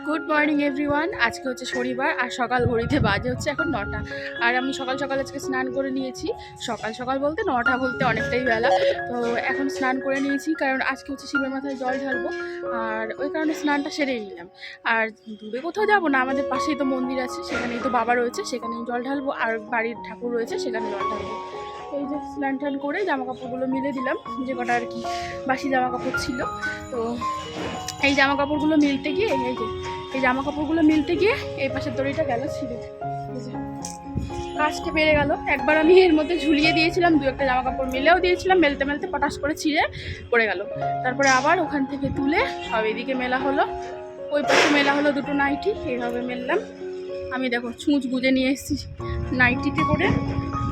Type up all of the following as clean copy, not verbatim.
Good morning everyone. আজকে হচ্ছে শনিবার আর সকাল ঘড়িতে বাজে হচ্ছে এখন 9টা। আর আমি সকাল সকাল আজকে স্নান করে নিয়েছি। সকাল সকাল বলতে 9টা বলতে অনেকটাই বেলা। তো এখন স্নান করে নিয়েছি কারণ আজকে হচ্ছে শিবের মাথায় জল ঢালবো, আর ওই কারণে স্নানটা সেরেই নিলাম। আর দূরে কোথাও যাবো না, আমাদের পাশেই তো মন্দির আছে, সেখানেই তো বাবা রয়েছে, সেখানেই জল ঢালবো। আর বাড়ির ঠাকুর রয়েছে, সেখানে জল ঢালবো। এই যে স্নান টান করে জামা কাপড়গুলো মিলে দিলাম, যে কটা আর কি বাসি জামা কাপড় ছিল। তো এই জামা কাপড়গুলো মিলতে গিয়ে এই জামা কাপড়গুলো মিলতে গিয়ে এই পাশের দড়িটা গেল ছিঁড়ে। কাজটা বেড়ে গেল। একবার আমি এর মধ্যে ঝুলিয়ে দিয়েছিলাম, দু একটা জামা কাপড় মিলেও দিয়েছিলাম, মেলতে মেলতে পটাশ করে ছিঁড়ে পড়ে গেল। তারপরে আবার ওখান থেকে তুলে সব এদিকে মেলা হলো, ওই পাশে মেলা হলো দুটো নাইটি, এইভাবে মেললাম। আমি দেখো ছুঁচ গুঁজে নিয়ে এসেছি নাইটিতে করে,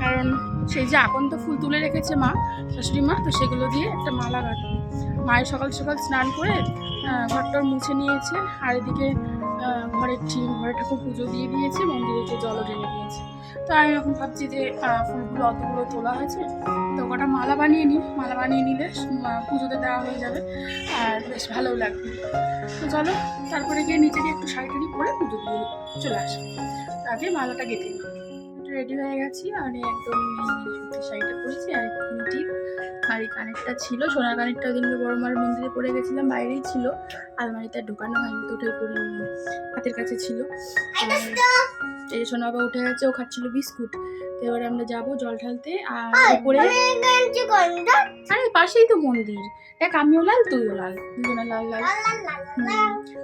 কারণ সেই যে আকন্দ ফুল তুলে রেখেছে মা, শাশুড়ি মা, তো সেগুলো দিয়ে একটা মালা গাঁথবো। মায়ের সকাল সকাল স্নান করে ঘরটার মুছে নিয়েছে, আর এদিকে ঘরে ঠাকুর পুজো দিয়ে দিয়েছে, মন্দিরে যে জলও ঢেলে দিয়েছে। তো আমি এখন ভাবছি যে ফুলগুলো অতগুলো তোলা হয়েছে, তো কটা মালা বানিয়ে নিই। মালা বানিয়ে নিলে পুজোতে দেওয়া হয়ে যাবে আর বেশ ভালোও লাগবে। তো চলো তারপরে গিয়ে নিচে গিয়ে একটু শাড়ি টাড়ি পরে পুজো দিয়ে চলে আসবো। আগে মালাটা গেঁথে নিই। রেডি হয়ে গেছি, আর একদম সুতির শাড়িটা পরেছি, আর টিপ আর এই কানেরটা ছিল, সোনার কানেরটা ওদিনকে বড় মার মন্দিরে পরে গেছিলাম, বাইরেই ছিল, আলমারিতে ঢোকানো হয়নি, তো ওটাই পরে হাতের কাছে ছিল। এই সোনা বাবা উঠে গেছে, ও খাচ্ছিল বিস্কুট। তো এবারে আমরা যাবো জল ঢালতে। আর উপরে আরে পাশেই তো মন্দির, দেখ আমিও লাল তুইও লাল, দুজনে লাল লাল,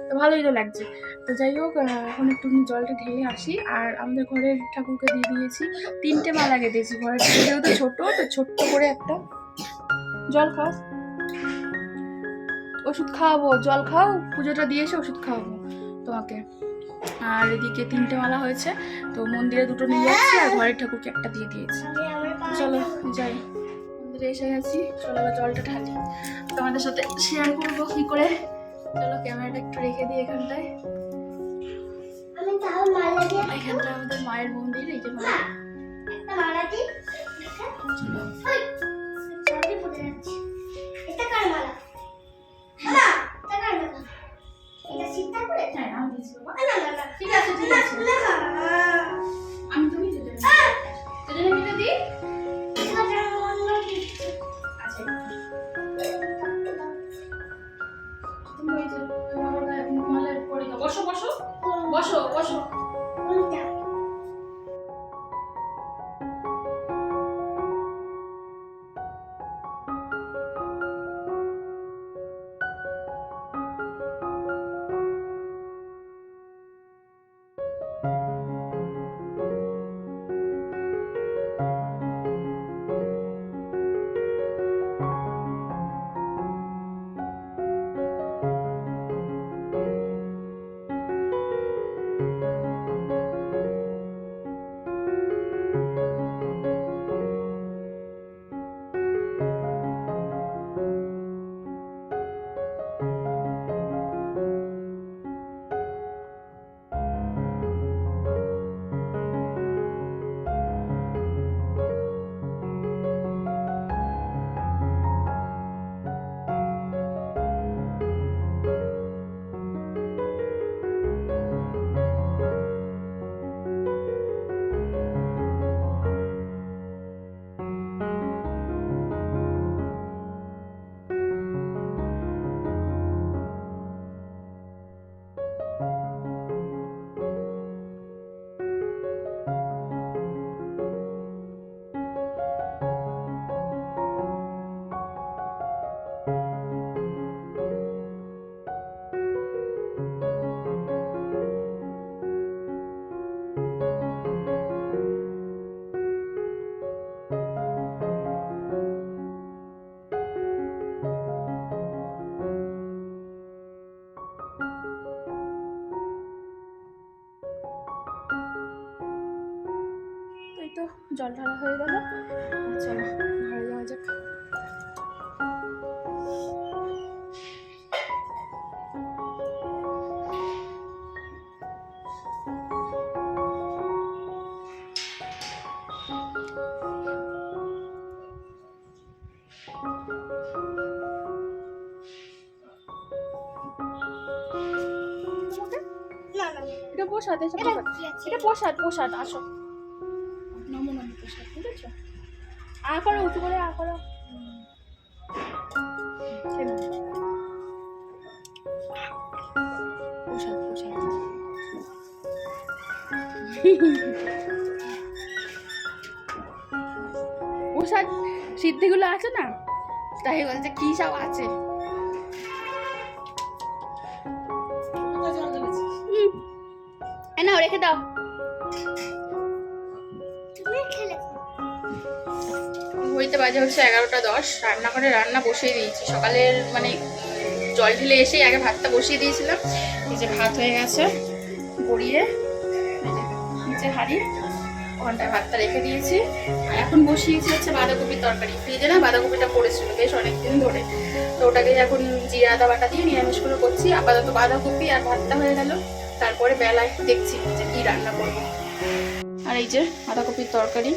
তো ভালোই তো লাগছে। তো যাই হোক, এখন একটু জলটা ঢেলে আসি। আর আমাদের ঘরের ঠাকুরকে দিয়ে দিয়েছি 3টে মালা গেঁথেছি। ঘরের ঠাকুরেও তো ছোট, তো ছোট্ট করে একটা জল খাও, ওষুধ খাওয়াবো, জল খাও, পুজোটা দিয়ে এসে ওষুধ খাওয়াবো তোমাকে। আর এদিকে 3টে মালা হয়েছে, তো মন্দিরে দুটো নিয়ে যাচ্ছি, আর ঘরের ঠাকুরকে একটা দিয়ে দিয়েছি। চলো যাই, মন্দিরে এসে গেছি, চলো এবার জলটা ঢালি, তোমাদের সাথে শেয়ার করবো কি করে। চলো ক্যামেরাটা একটু রেখে দিই এখানটায়। এখানটা আমাদের মায়ের মন্দির, এই যে মা ঠিক আছে ঠিক আছে, আমি তুমি যেতে দিই। আচ্ছা তুমি ওই যে মালায় পড়ে দাও, বসো বসো বসো বসো। এই তো জল ঢালা হয়ে গেল, চলো ঘরে যাওয়া যাক। এটা প্রসাদ, এটা প্রসাদ, প্রসাদ। আসো, নমো নমো প্রসাদ, বুঝেছো? আ করো, উঁচু করে আ করো। প্রসাদ, প্রসাদ। প্রসাদ সিদ্ধিগুলো আছে না, তাই বলছে কি সব আছে। না রেখে দাও। হইতে বাজে হচ্ছে 11:10। রান্নাঘরে রান্না বসিয়ে দিয়েছি। সকালের মানে জল ঢেলে এসেই আগে ভাতটা বসিয়ে দিয়েছিলাম। এই যে ভাত হয়ে গেছে গড়িয়ে, নিচে হাঁড়ি, ওখানটায় ভাতটা রেখে দিয়েছি। আর এখন বসিয়েছি হচ্ছে বাঁধাকপির তরকারি। ফ্রিজে না বাঁধাকপিটা পড়েছিল বেশ অনেকদিন ধরে, তো ওটাকে এখন জিরা আদা বাটা দিয়ে নিরামিষ করে করছি। আপাতত বাঁধাকপি আর ভাতটা হয়ে গেল, তারপরে বেলায় দেখছি যে কি রান্না করবো। আর এই যে বাঁধাকপির তরকারি,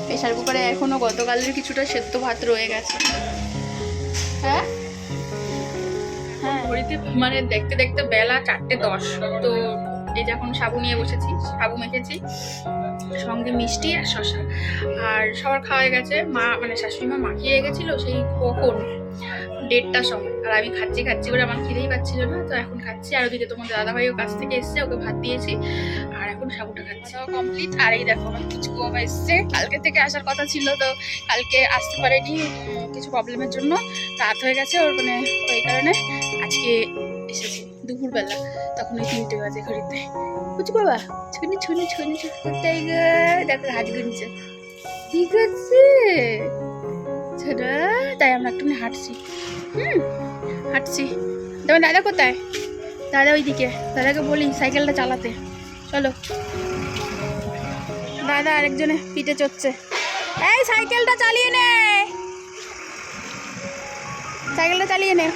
প্রেশার কুকারে এখনো গতকালের কিছুটা সেদ্ধ ভাত রয়ে গেছে। হ্যাঁ হ্যাঁ, ঘড়িতে মানে দেখতে দেখতে বেলা 4:10। তো এই যে এখন সাবু নিয়ে বসেছি, সাবু মেখেছি, সঙ্গে মিষ্টি আর শশা। আর সবার খাওয়া হয়ে গেছে। মা মানে শাশুড়ি মা মাখিয়ে গেছিলো সেই কখন 1:30টার সময়। আর আমি খাচ্ছি খাচ্ছি করে আমার খিদেই পাচ্ছিল না, তো এখন খাচ্ছি। আর ওদিকে তোমার দাদাভাইও কাছ থেকে এসছে, ওকে ভাত দিয়েছি আর এখন সাবুটা খাচ্ছি। কমপ্লিট। আর এই দেখো আমার কিছু বাবা এসছে, কালকে থেকে আসার কথা ছিল, তো কালকে আসতে পারেনি কিছু প্রবলেমের জন্য। রাত হয়ে গেছে ওর, মানে ওই কারণে আজকে এসেছি দুপুরবেলা, তখন ওই 3টে বাজে ঘড়িতে। বুঝু বাবা ছুনি ছুনি ছুনি কোথায় গে, দেখো হাত গুনছে, ঠিক আছে ছোটা। তাই আমরা একটু হাঁটছি, হাঁটছি। তোমার দাদা কোথায়? দাদা ওইদিকে, দাদাকে বলি সাইকেলটা চালাতে। চলো, দাদা আরেকজনে পিঠে চড়ছে। এই সাইকেলটা চালিয়ে নে, সাইকেলটা চালিয়ে নে,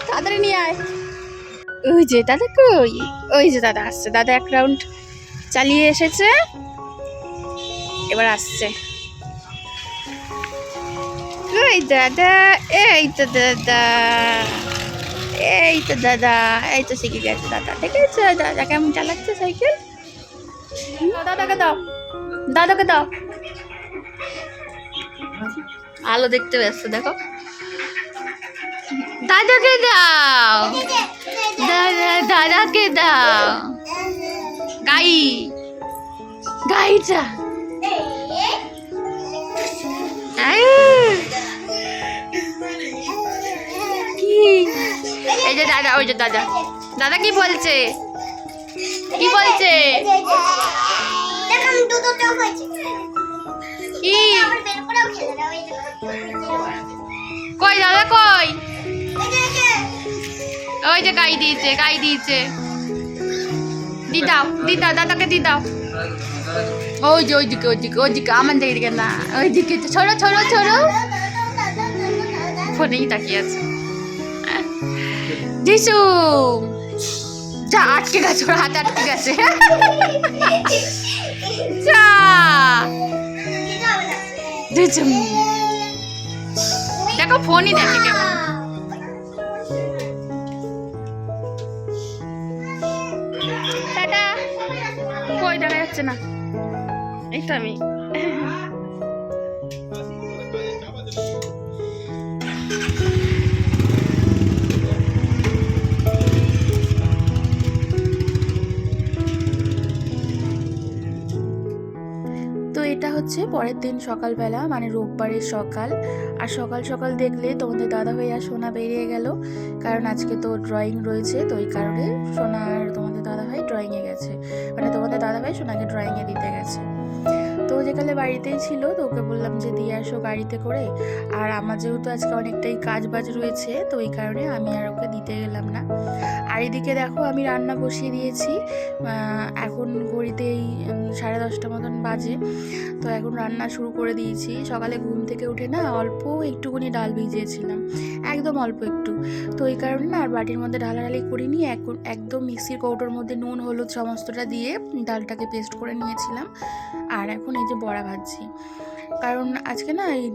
তাড়াতাড়ি নিয়ে আয়। ওই যে দাদা কই, ওই যে দাদা আসছে। দাদা এক রাউন্ড চালিয়ে এসেছে, এবার আসছে। ওই দাদা, এই তো দাদা, এই তো দাদা, এই তো শিখে গেছে দাদা। দেখেছো দাদা কেমন চালাচ্ছে সাইকেল? দাদাকে দাও, দাদাকে দাও। আলো দেখতে ব্যস্ত, দেখো। দাদাকে দাও, দাদা দাদাকে দাও। গাই, গাইটা কি? এই যে দাদা, ওই যে দাদা, দাদা কি বলছে, কি বলছে? কি কই দাদা কই? ওই যে গাই দিয়েছে, গাই দিয়েছে। দি দাও, দি দাও, দাদাকে দি দাও। ওই যে ওইদিকে, ওইদিকে, ওইদিকে, আমার দিকে না, ওইদিকে। ছোড়ো ছোড়ো ছোড়ো, ফোনেই তাকিয়ে আছে। যিশু যা, আটকে গেছে, ওর হাতে আটকে গেছে। যা দেখো, ফোনই দেখে কেমন। টাটা। কই দেখা যাচ্ছে না, এই তো আমি। তো এটা হচ্ছে পরের দিন সকালবেলা, মানে রোববারের সকাল। আর সকাল সকাল দেখলে তোমাদের দাদাভাই আর সোনা বেরিয়ে গেল, কারণ আজকে তো ড্রয়িং রয়েছে, তো ওই কারণে সোনা আর তোমাদের দাদাভাই ড্রয়িংয়ে গেছে, মানে তোমাদের দাদাভাই সোনাকে ড্রয়িংয়ে দিতে গেছে। তো যেখানে বাড়িতেই ছিল, তো ওকে বললাম যে দিয়ে আসো গাড়িতে করে। আর আমার যেহেতু আজকে অনেকটাই কাজ বাজ রয়েছে, তো ওই কারণে আমি আর ওকে দিতে গেলাম না। আর এদিকে দেখো আমি রান্না বসিয়ে দিয়েছি। এখন ঘড়িতেই 10:30 মতন বাজে, তো এখন রান্না শুরু করে দিয়েছি। সকালে ঘুম থেকে উঠে না অল্প একটুখানি ডাল ভিজিয়েছিলাম, একদম অল্প একটু, তো এই কারণে না আর বাটির মধ্যে ঢালাঢালি করিনি। এখন একদম মিক্সির কৌটোর মধ্যে নুন হলুদ সমস্তটা দিয়ে ডালটাকে পেস্ট করে নিয়েছিলাম। আর এখন এই যে বড়া ভাজছি। কারণ আজকে না এই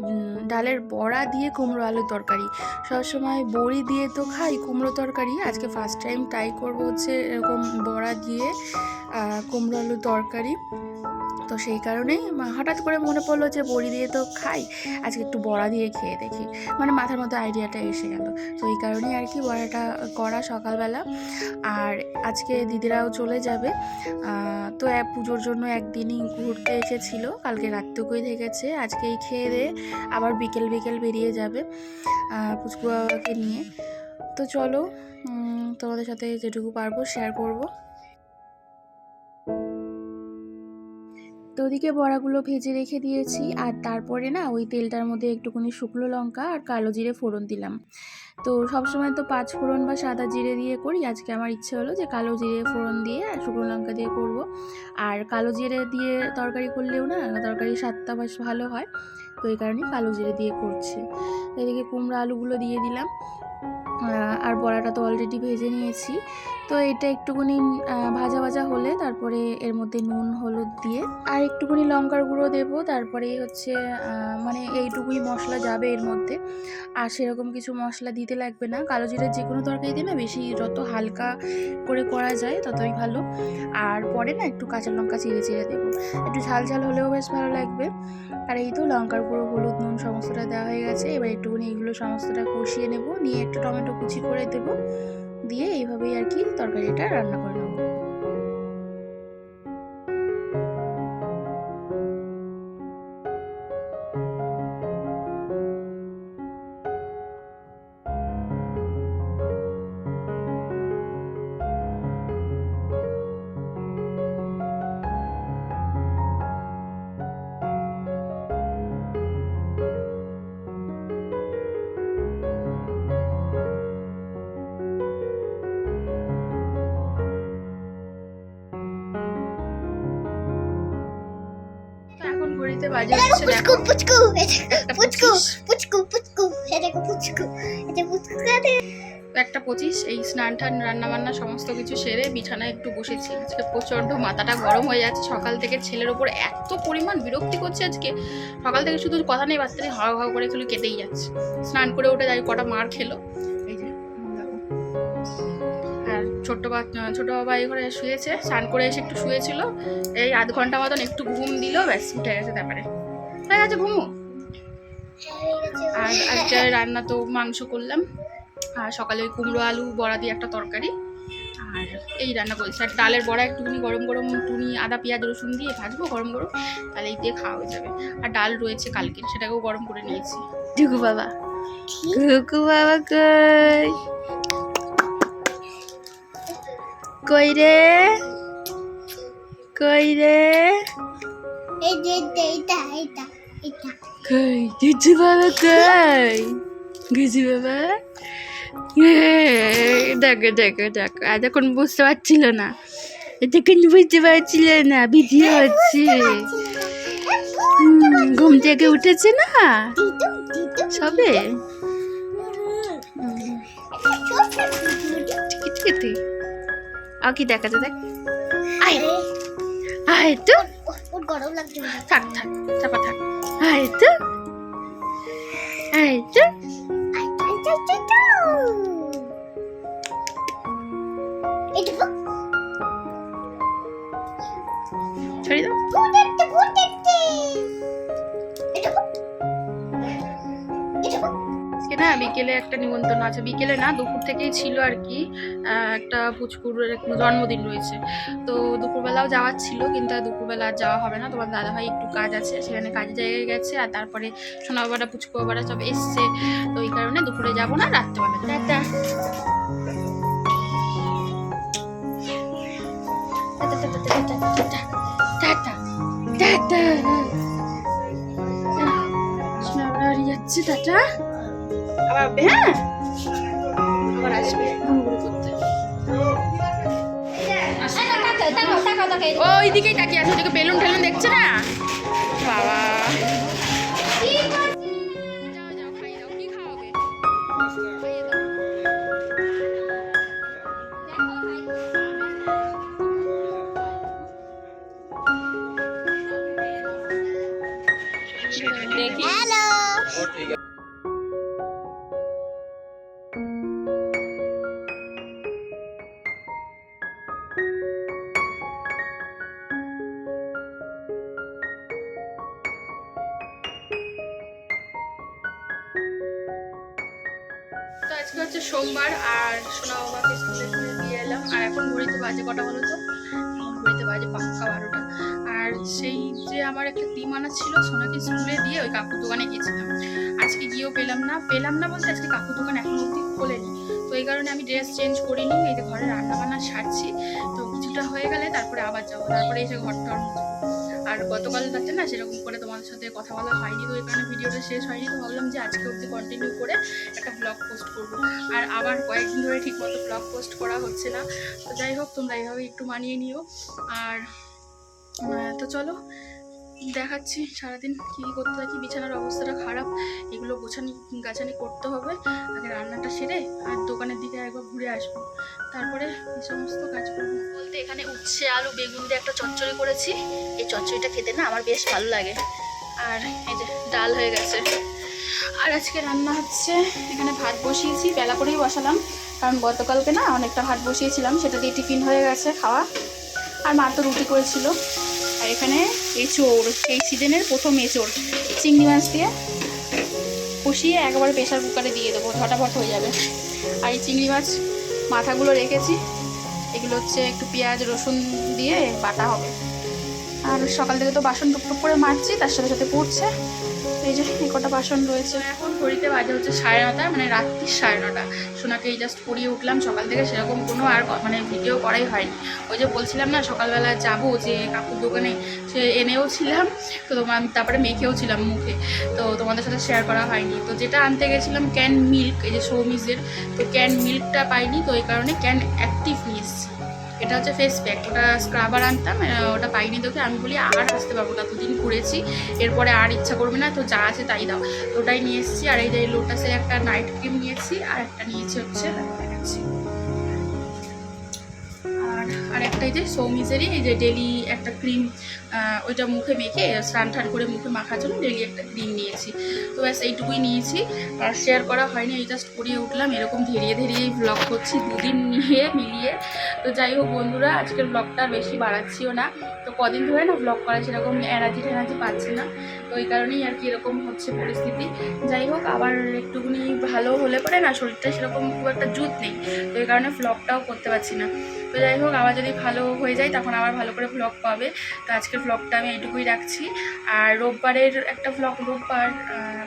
ডালের বড়া দিয়ে কুমড়ো আলুর তরকারি, সবসময় বড়ি দিয়ে তো খাই কুমড়ো তরকারি, আজকে ফার্স্ট টাইম ট্রাই করবো হচ্ছে এরকম বড়া দিয়ে কুমড়ো আলুর তরকারি। তো সেই কারণেই হঠাৎ করে মনে পড়লো যে বড়ি দিয়ে তো খাই, আজকে একটু বড়া দিয়ে খেয়ে দেখি, মানে মাথার মধ্যে আইডিয়াটা এসে গেল। তো এই কারণেই আর কি বড়াটা করা সকালবেলা। আর আজকে দিদিরাও চলে যাবে, তো পুজোর জন্য একদিনই ঘুরতে এসেছিলো, কালকে রাত্রেই থেকেছে, আজকেই খেয়ে দিয়ে আবার বিকেল বিকেল বেরিয়ে যাবে পুচকু বাবাকে নিয়ে। তো চলো তোমাদের সাথে যেটুকু পারবো শেয়ার করবো। তো ওদিকে বড়াগুলো ভেজে রেখে দিয়েছি, আর তারপরে না ওই তেলটার মধ্যে একটুখানি শুকনো লঙ্কা আর কালো জিরে ফোড়ন দিলাম। তো সবসময় তো 5 ফোড়ন বা সাদা জিরে দিয়ে করি, আজকে আমার ইচ্ছে হলো যে কালো জিরে ফোড়ন দিয়ে আর শুকনো লঙ্কা দিয়ে করব। আর কালো জিরে দিয়ে তরকারি করলেও না তরকারির স্বাদটা বেশ ভালো হয়, তো এই কারণেই কালো জিরে দিয়ে করছি। এদিকে কুমড়ো আলুগুলো দিয়ে দিলাম, আর বড়াটা তো অলরেডি ভেজে নিয়েছি। তো এটা একটুখানি ভাজা ভাজা হলে তারপরে এর মধ্যে নুন হলুদ দিয়ে আর একটুখানি লঙ্কার গুঁড়ো দেবো, তারপরে হচ্ছে মানে এইটুকুই মশলা যাবে এর মধ্যে, আর সেরকম কিছু মশলা দিতে লাগবে না। কালো জিরের যে কোনো তরকারিতে না বেশি যত হালকা করে করা যায় ততই ভালো। আর পরে না একটু কাঁচা লঙ্কা চিড়ে চিড়ে দেবো, একটু ঝাল ঝাল হলেও বেশ ভালো লাগবে। আর এই তো লঙ্কার গুঁড়ো হলুদ নুন সমস্তটা দেওয়া হয়ে গেছে, এবার একটুখানি এইগুলো সমস্তটা কষিয়ে নেব, নিয়ে একটু টমেটো কুচি করে দেবো, দিয়ে এইভাবেই আর কি তরকারিটা রান্না করে নেবো। ঘড়িতে বাজে হচ্ছে দেখো পুচকু পুচকু পুচকু পুচকু এটা পুচকু এটা পুচকু একটা 25। এই স্নান টান রান্না বান্না সমস্ত কিছু সেরে বিছানায় একটু বসেছি। আজকে প্রচণ্ড মাথাটা গরম হয়ে যাচ্ছে, সকাল থেকে ছেলের ওপর এত পরিমাণ বিরক্তি করছে আজকে, সকাল থেকে শুধু কথা নেই বাচ্চাদের হাওয়া হাওয়া করে খেলে কেটেই যাচ্ছে। স্নান করে উঠে যাই কটা মার খেলো, এই যে আর ছোট বাবা এই ঘরে শুয়েছে, স্নান করে এসে একটু শুয়েছিল, এই আধ ঘন্টা মতন একটু ঘুম দিল, ব্যাস উঠে গেছে, তারপরে হয়ে গেছে ঘুমু। আর আজকে রান্না তো মাংস করলাম, আর সকালে ওই কুমড়ো আলু বড়া দিয়ে একটা তরকারি, আর এই রান্না করেছি। আর ডালের বড়া একটুখানি গরম গরম টুনি আদা পেঁয়াজ রসুন দিয়ে ভাজবো গরম গরম, তাহলে এই দিয়ে খাওয়া হয়ে যাবে। আর ডাল রয়েছে কালকে, সেটাকেও গরম করে নিয়েছি। ঘুঘু বাবা ঘুঘু বাবা কই কই রে কই রে এই যে এটা এটা এটা কই ঘুঘু বাবা কই ঘুঘু বাবা দেখো দেখো দেখো, এতক্ষণ বুঝতে পারছিল না, এতক্ষণ বুঝতে পারছিল না ভিডিও হচ্ছে, ঘুম থেকে উঠেছে না সবে। আর কি দেখা যায় দেখ, আয় আয় তো গরম লাগছে, থাক থাক চাপা থাক, আয় তো আয় তো ছড়ি দাও। আজকে না বিকেলে একটা নিমন্ত্রণ আছে, বিকেলে না দুপুর থেকেই ছিল আর কি, একটা পুচকুর জন্মদিন রয়েছে, তো দুপুরবেলাও যাওয়ার ছিল, কিন্তু দুপুরবেলা আর যাওয়া হবে না, তোমার দাদাভাই একটু কাজ আছে, সেখানে কাজের জায়গায় গেছে, আর তারপরে সোনা বাবারা পুচকু বাবারা সব এসছে, তো এই কারণে দুপুরে যাবো না, রাত্রেবেলা টাটা যাচ্ছে টাটা, আবার হ্যাঁ আবার আসবে ওই দিকেই তাকিয়ে আছে, ওদিকে বেলুন ঠেলুন দেখছে না বাবা। হচ্ছে সোমবার আর সোনা বাবাকে স্কুলে দিয়ে এলাম। আর এখন ঘড়িতে বাজে কটা বলো তো? এখন ঘড়িতে বাজে পাক্কা 12টা। আর সেই যে আমার একটা ডিম আনা ছিল সোনাকে স্কুলে দিয়ে ওই কাকুর দোকানে গিয়েছিলাম। আজকে গিয়েও পেলাম না বলতে আজকে কাকুর দোকান এখনো অবধি খোলেনি। তো এই কারণে আমি ড্রেস চেঞ্জ করিনি, এই যে ঘরে রান্নাবান্না সারছি। তো কিছুটা হয়ে গেলে তারপরে আবার যাবো, তারপরে এসে ঘরটা। আর গতকাল রাতে না সেরকম করে তোমাদের সাথে কথা বলা হয়নি, তো এই কারণে ভিডিওটা শেষ হয়নি। তো ভাবলাম যে আজকে অবধি কন্টিনিউ করে একটা ব্লগ পোস্ট করবো। আর আবার কয়েকদিন ধরে ঠিকমতো ব্লগ পোস্ট করা হচ্ছে না। তো যাই হোক, তোমরা এইভাবে একটু মানিয়ে নিও। আর তো চলো দেখাচ্ছি সারাদিন কী করতে থাকি। বিছানার অবস্থাটা খারাপ, এগুলো গাছানি করতে হবে। আগে রান্নাটা সেরে আর দোকানের দিকে একবার ঘুরে আসবো, তারপরে এই সমস্ত কাজ করবো। বলতে এখানে উচ্ছে আলু বেগুন দিয়ে একটা চচ্চড়ি করেছি। এই চচ্চড়িটা খেতে না আমার বেশ ভালো লাগে। আর এই যে ডাল হয়ে গেছে। আর আজকে রান্না হচ্ছে, এখানে ভাত বসিয়েছি, বেলা করেই বসালাম, কারণ গতকালকে না অনেকটা ভাত বসিয়েছিলাম, সেটা দিয়ে টিফিন হয়ে গেছে খাওয়া। আর মা তো রুটি করেছিল। আর এখানে এঁচোড়, এই সিজনের প্রথম এঁচোড় চিংড়ি মাছ দিয়ে কষিয়ে একবারে প্রেশার কুকারে দিয়ে দেবো, ঝটাফট হয়ে যাবে। আর এই চিংড়ি মাছ মাথাগুলো রেখেছি, এগুলো হচ্ছে একটু পেঁয়াজ রসুন দিয়ে বাটা হবে। আর সকাল থেকে তো বাসন টুকটুক করে মাজছি, তার সাথে সাথে পড়ছে। এই যে এই কটা বাসন রয়েছে। এখন ঘড়িতে বাজে হচ্ছে 9:30, মানে রাত্রি 9:30। সোনাকে এই জাস্ট পরিয়ে উঠলাম। সকাল থেকে সেরকম কোনো আর মানে ভিডিও করাই হয়নি। ওই যে বলছিলাম না সকালবেলা যাবো যে কাকুর দোকানে, সে এনেও ছিলাম, তো তারপরে মেখেও ছিলাম মুখে, তো তোমাদের সাথে শেয়ার করা হয়নি। তো যেটা আনতে গেছিলাম ক্যান মিল্ক, এই যে সৌমিজের, তো ক্যান মিল্কটা পাইনি, তো এই কারণে ক্যান অ্যাক্টিভ নিয়ে এসেছি। এটা হচ্ছে ফেস প্যাক, ওটা স্ক্রাবার আনতাম, ওটা পাইনি তোকে। আমি বলি আর আসতে পারবো না, দুদিন ঘুরেছি, এরপরে আর ইচ্ছা করবে না, তো যা আছে তাই দাও। তো ওটাই নিয়ে এসেছি। আর এই যে লোটাসের একটা নাইট ক্রিম নিয়েছি, আর একটা নিয়েছি হচ্ছে দেখাচ্ছি, আর একটা এই যে সৌমিজেরই এই যে ডেলি একটা ক্রিম, ওইটা মুখে মেখে স্নান টান করে মুখে মাখার জন্য ডেলি একটা ক্রিম নিয়েছি। তো ব্যাস এইটুকুই নিয়েছি, আর শেয়ার করা হয়নি। এই জাস্ট করিয়ে উঠলাম, এরকম ধীরে ব্লগ করছি দুদিন মিলিয়ে। তো যাই হোক বন্ধুরা, আজকের ব্লগটা বেশি বাড়াচ্ছিও না। তো কদিন ধরে না ব্লগ করা সেরকম এনার্জি পাচ্ছি না, তো এই কারণেই আর কি এরকম হচ্ছে পরিস্থিতি। যাই হোক, আবার একটুখানি ভালো হলে পরে না শরীরটা সেরকম খুব একটা জুত নেই, তো এই কারণে ব্লগটাও করতে পারছি না। তো যাই হোক, আবার যদি ভালো হয়ে যায় তখন আবার ভালো করে ব্লগ পাবে। তো আজকের ব্লগটা আমি এইটুকুই রাখছি। আর রোববারের একটা ব্লগ, রোববার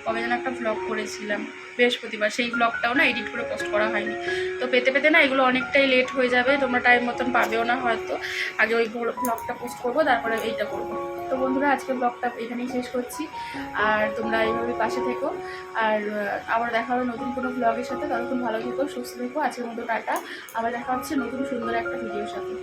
কবে যেন একটা ব্লগ করেছিলাম, বৃহস্পতিবার, সেই ব্লগটাও না এডিট করে পোস্ট করা হয়নি। তো পেতে না এগুলো অনেকটাই লেট হয়ে যাবে, তোমরা টাইম মতন পাবেও না হয়তো। আগে ওই ব্লগটা পোস্ট করবো, তারপরে এইটা করবো। তো বন্ধুরা, আজকের ব্লগটা এখানেই শেষ করছি। আর তোমরা এইভাবে পাশে থেকো, আর আবার দেখা হবে নতুন কোনো ব্লগের সাথে। ততক্ষণ ভালো থেকো, সুস্থ থেকো। আজকের মতো টাটা, আবার দেখা হচ্ছে নতুন সুন্দর একটা ভিডিওর সাথে।